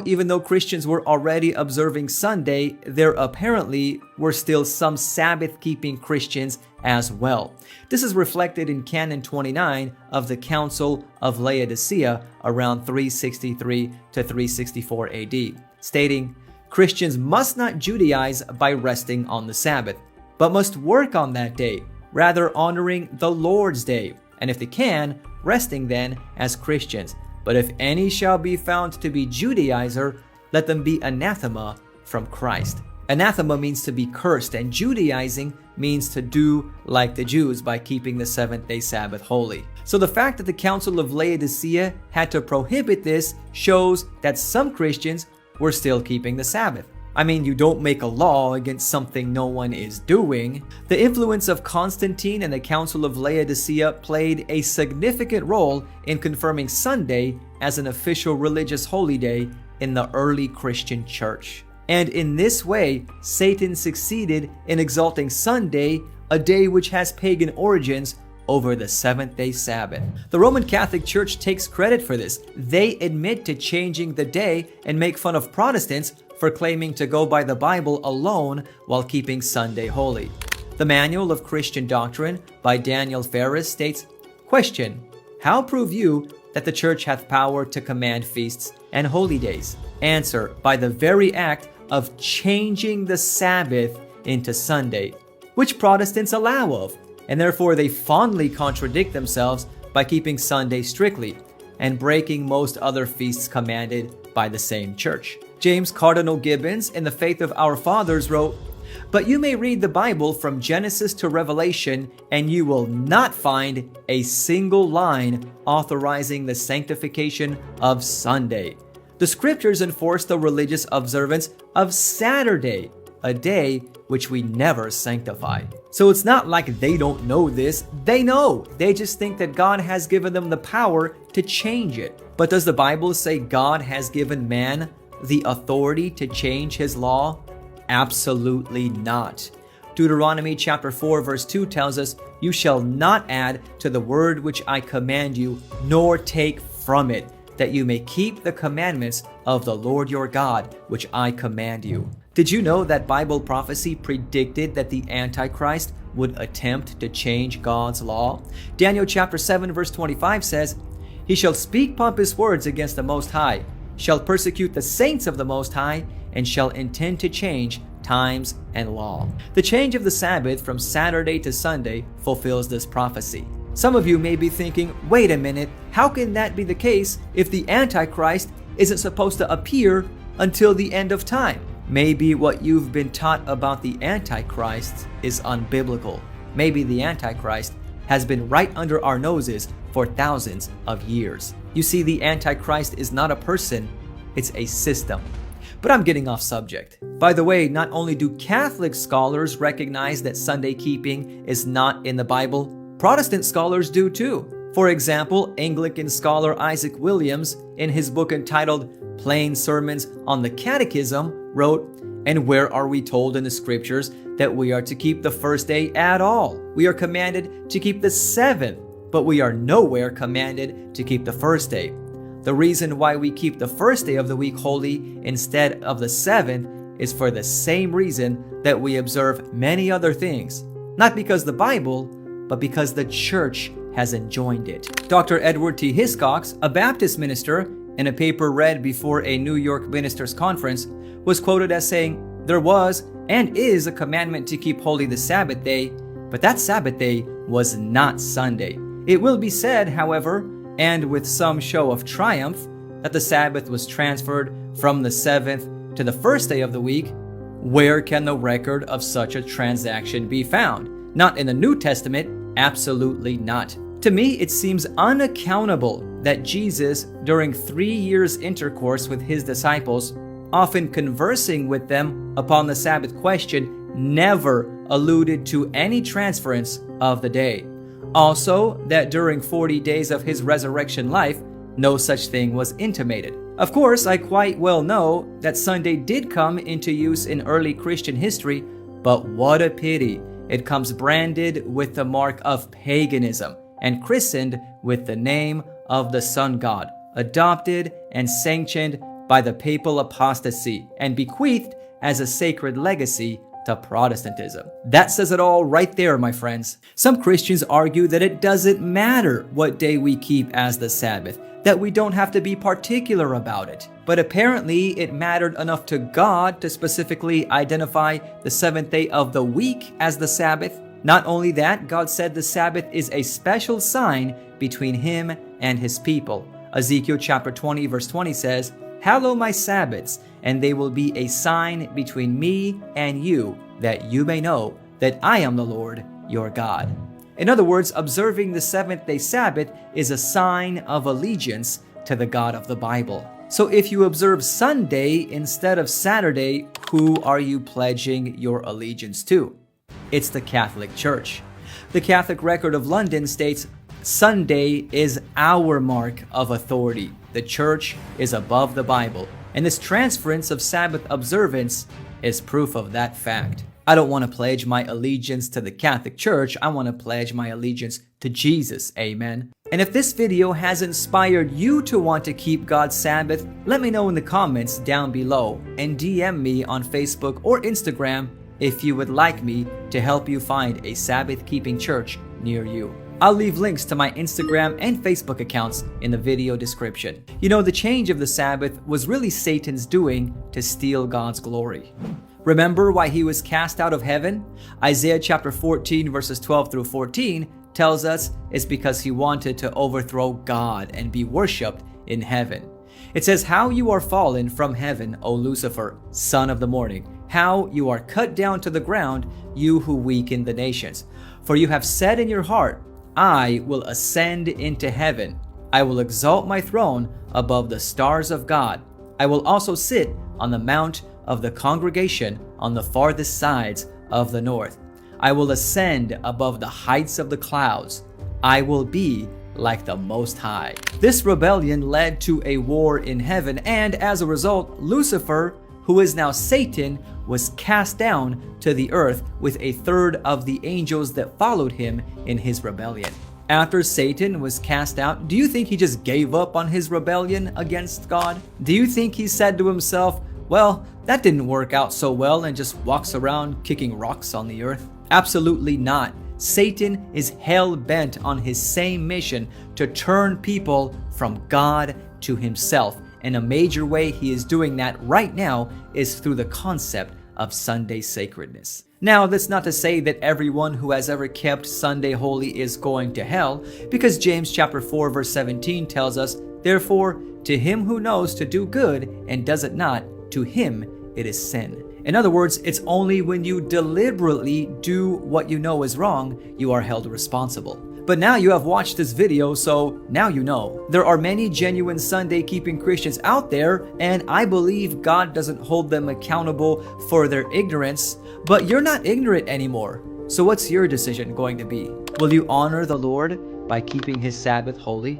Even though Christians were already observing Sunday, there apparently were still some Sabbath-keeping Christians as well. This is reflected in Canon 29 of the Council of Laodicea around 363 to 364 AD, stating, "Christians must not Judaize by resting on the Sabbath, but must work on that day, rather honoring the Lord's day, and if they can, resting then as Christians. But if any shall be found to be Judaizer, let them be anathema from Christ." Anathema means to be cursed, and Judaizing means to do like the Jews by keeping the seventh-day Sabbath holy. So the fact that the Council of Laodicea had to prohibit this shows that some Christians were still keeping the Sabbath. I mean, you don't make a law against something no one is doing. The influence of Constantine and the Council of Laodicea played a significant role in confirming Sunday as an official religious holy day in the early Christian church. And in this way, Satan succeeded in exalting Sunday, a day which has pagan origins, over the seventh-day Sabbath. The Roman Catholic Church takes credit for this. They admit to changing the day and make fun of Protestants for claiming to go by the Bible alone while keeping Sunday holy. The Manual of Christian Doctrine by Daniel Ferris states, Question: How prove you that the Church hath power to command feasts and holy days? Answer: By the very act of changing the Sabbath into Sunday, which Protestants allow of, and therefore they fondly contradict themselves by keeping Sunday strictly and breaking most other feasts commanded by the same church. James Cardinal Gibbons in The Faith of Our Fathers wrote, "But you may read the Bible from Genesis to Revelation, and you will not find a single line authorizing the sanctification of Sunday. The scriptures enforce the religious observance of Saturday, a day which we never sanctify." So it's not like they don't know this. They know. They just think that God has given them the power to change it. But does the Bible say God has given man the authority to change his law? Absolutely not. Deuteronomy chapter 4 verse 2 tells us, "You shall not add to the word which I command you, nor take from it, that you may keep the commandments of the Lord your God, which I command you." Did you know that Bible prophecy predicted that the Antichrist would attempt to change God's law? Daniel chapter 7 verse 25 says, "He shall speak pompous words against the Most High, shall persecute the saints of the Most High, and shall intend to change times and law." The change of the Sabbath from Saturday to Sunday fulfills this prophecy. Some of you may be thinking, wait a minute, how can that be the case if the Antichrist isn't supposed to appear until the end of time? Maybe what you've been taught about the Antichrist is unbiblical. Maybe the Antichrist has been right under our noses for thousands of years. You see, the Antichrist is not a person, it's a system. But I'm getting off subject. By the way, not only do Catholic scholars recognize that Sunday keeping is not in the Bible, Protestant scholars do too. For example, Anglican scholar Isaac Williams, in his book entitled Plain Sermons on the Catechism, wrote, "And where are we told in the scriptures that we are to keep the first day at all? We are commanded to keep the seventh, but we are nowhere commanded to keep the first day. The reason why we keep the first day of the week holy instead of the seventh is for the same reason that we observe many other things, not because the Bible, but because the church has enjoined it." Dr. Edward T. Hiscox, a Baptist minister, in a paper read before a New York ministers' conference, was quoted as saying, "There was and is a commandment to keep holy the Sabbath day, but that Sabbath day was not Sunday. It will be said, however, and with some show of triumph, that the Sabbath was transferred from the seventh to the first day of the week. Where can the record of such a transaction be found? Not in the New Testament, absolutely not." To me, it seems unaccountable that Jesus, during 3 years' intercourse with his disciples, often conversing with them upon the Sabbath question, never alluded to any transference of the day. Also, that during 40 days of his resurrection life, no such thing was intimated. Of course, I quite well know that Sunday did come into use in early Christian history, but what a pity. It comes branded with the mark of paganism and christened with the name of the sun god, adopted and sanctioned by the papal apostasy and bequeathed as a sacred legacy to Protestantism. That says it all right there, my friends. Some Christians argue that it doesn't matter what day we keep as the Sabbath, that we don't have to be particular about it. But apparently it mattered enough to God to specifically identify the seventh day of the week as the Sabbath. Not only that, God said the Sabbath is a special sign between Him and His people. Ezekiel chapter 20 verse 20 says, "Hallow my Sabbaths, and they will be a sign between me and you, that you may know that I am the Lord your God." In other words, observing the seventh-day Sabbath is a sign of allegiance to the God of the Bible. So if you observe Sunday instead of Saturday, who are you pledging your allegiance to? It's the Catholic Church. The Catholic Record of London states, "Sunday is our mark of authority. The Church is above the Bible." And this transference of Sabbath observance is proof of that fact. I don't want to pledge my allegiance to the Catholic Church. I want to pledge my allegiance to Jesus. Amen. And if this video has inspired you to want to keep God's Sabbath, let me know in the comments down below and DM me on Facebook or Instagram if you would like me to help you find a Sabbath-keeping church near you. I'll leave links to my Instagram and Facebook accounts in the video description. You know, the change of the Sabbath was really Satan's doing to steal God's glory. Remember why he was cast out of heaven? Isaiah chapter 14 verses 12 through 14 tells us it's because he wanted to overthrow God and be worshipped in heaven. It says, "How you are fallen from heaven, O Lucifer, son of the morning. How you are cut down to the ground, you who weaken the nations. For you have said in your heart, I will ascend into heaven. I will exalt my throne above the stars of God. I will also sit on the mount of the congregation on the farthest sides of the north. I will ascend above the heights of the clouds. I will be like the Most High." This rebellion led to a war in heaven, and as a result, Lucifer, who is now Satan, was cast down to the earth with a third of the angels that followed him in his rebellion. After Satan was cast out, do you think he just gave up on his rebellion against God? Do you think he said to himself, "Well, that didn't work out so well," and just walks around kicking rocks on the earth? Absolutely not. Satan is hell-bent on his same mission to turn people from God to himself. And a major way he is doing that right now is through the concept of Sunday sacredness. Now, that's not to say that everyone who has ever kept Sunday holy is going to hell, because James chapter 4 verse 17 tells us, "Therefore, to him who knows to do good and does it not, to him it is sin." In other words, it's only when you deliberately do what you know is wrong, you are held responsible. But now you have watched this video, so now you know. There are many genuine Sunday-keeping Christians out there, and I believe God doesn't hold them accountable for their ignorance, but you're not ignorant anymore. So what's your decision going to be? Will you honor the Lord by keeping His Sabbath holy?